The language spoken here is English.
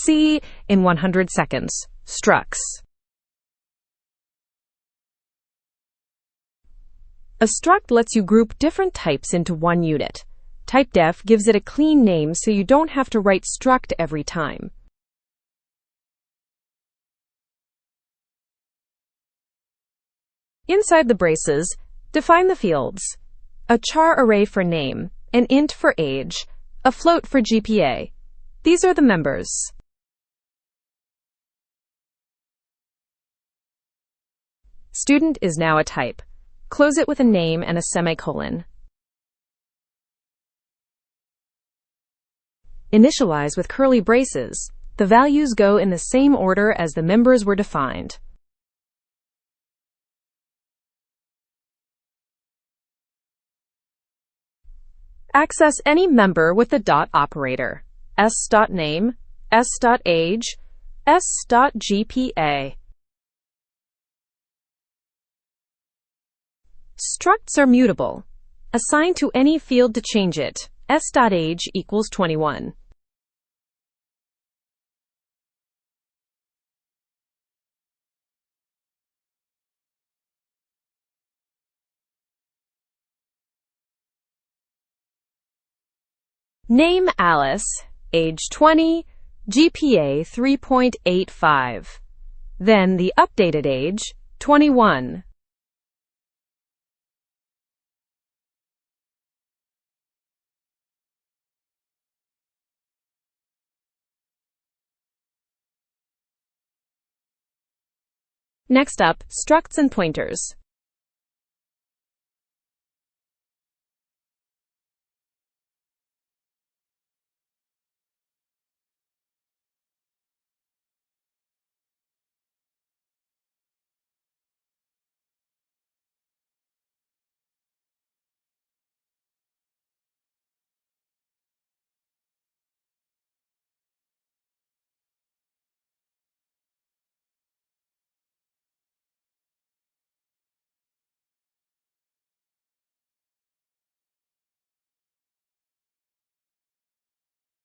See in 100 seconds. Structs. A struct lets you group different types into one unit. Typedef gives it a clean name so you don't have to write struct every time. Inside the braces, define the fields. A char array for name, an int for age, a float for GPA. These are the members. Student is now a type. Close it with a name and a semicolon. Initialize with curly braces. The values go in the same order as the members were defined. Access any member with the dot operator. s.name, s.age, s.gpa. Structs are mutable. Assign to any field to change it. s.age equals 21. Name Alice, age 20, GPA 3.85. Then the updated age, 21. Next up, structs and pointers.